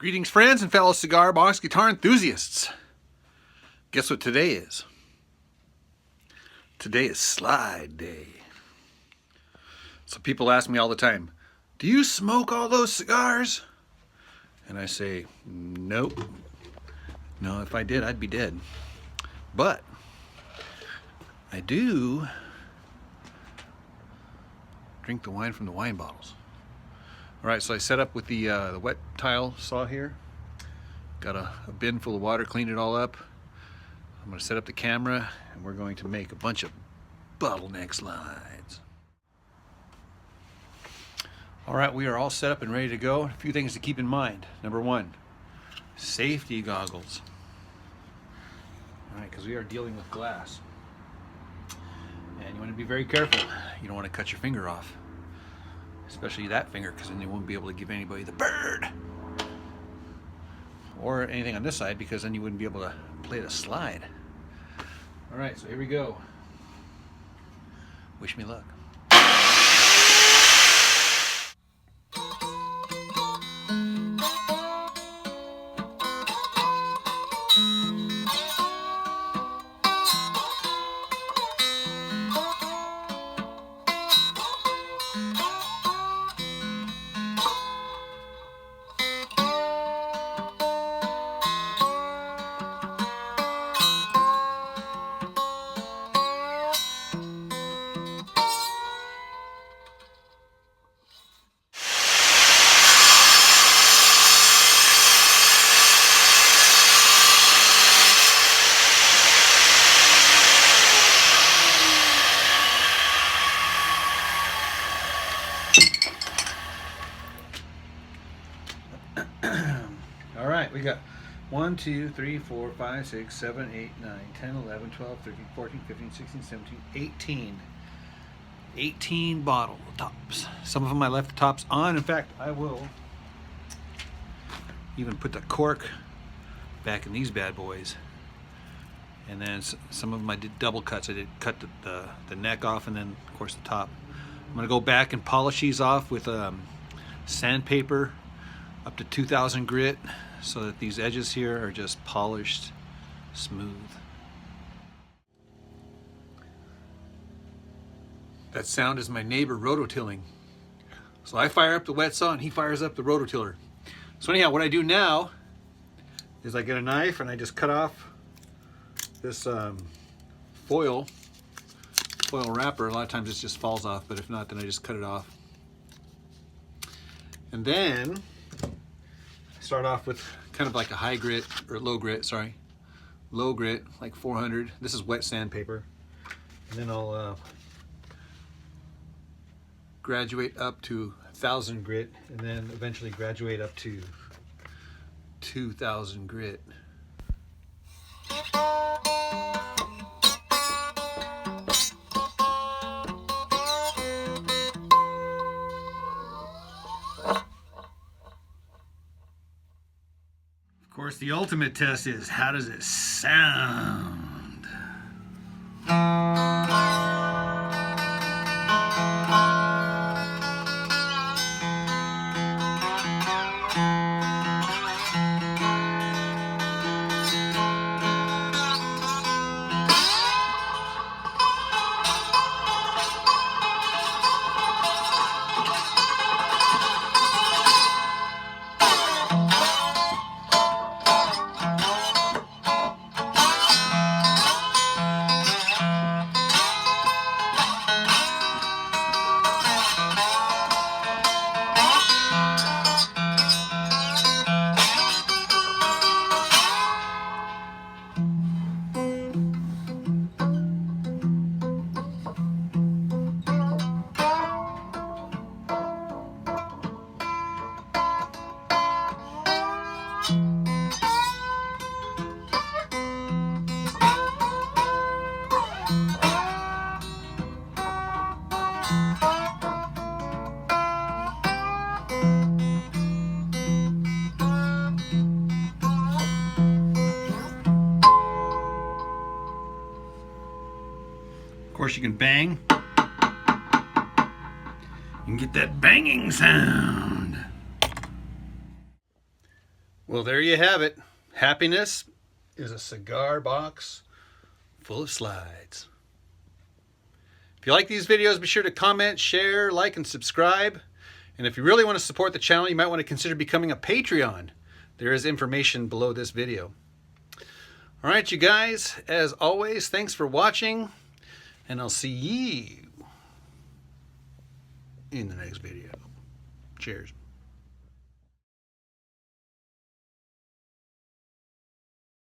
Greetings, friends and fellow cigar box guitar enthusiasts. Guess what today is? Today is slide day. So people ask me all the time, do you smoke all those cigars? And I say, nope. No, if I did, I'd be dead. But I do drink the wine from the wine bottles. All right, so I set up with the wet tile saw here. Got a bin full of water, cleaned it all up. I'm going to set up the camera, and we're going to make a bunch of bottleneck slides. All right, we are all set up and ready to go. A few things to keep in mind. Number one, safety goggles. All right, because we are dealing with glass. And you want to be very careful. You don't want to cut your finger off. Especially that finger, because then you won't be able to give anybody the bird. Or anything on this side, because then you wouldn't be able to play the slide. All right, so here we go. Wish me luck. All right, we got 1, 2, 3, 4, 5, 6, 7, 8, 9, 10, 11, 12, 13, 14, 15, 16, 17, 18 bottle tops. Some of them I left the tops on. In fact, I will even put the cork back in these bad boys. And then some of them I did double cuts. I did cut the neck off and then, of course, the top. I'm going to go back and polish these off with sandpaper up to 2000 grit so that these edges here are just polished smooth. That sound is my neighbor rototilling. So I fire up the wet saw and he fires up the rototiller. So anyhow, what I do now is I get a knife and I just cut off this foil wrapper. A lot of times it just falls off, but if not, then I just cut it off. And then start off with kind of like a high grit, or low grit, sorry. Low grit, like 400. This is wet sandpaper. And then I'll graduate up to 1000 grit, and then eventually graduate up to 2000 grit. Of course, the ultimate test is, how does it sound? course, you can bang. You can get that banging sound. Well, there you have it. Happiness is a cigar box full of slides. If you like these videos, be sure to comment, share, like, and subscribe. And if you really want to support the channel, you might want to consider becoming a Patreon. There is information below this video. All right, you guys, as always, thanks for watching, and I'll see you in the next video. Cheers.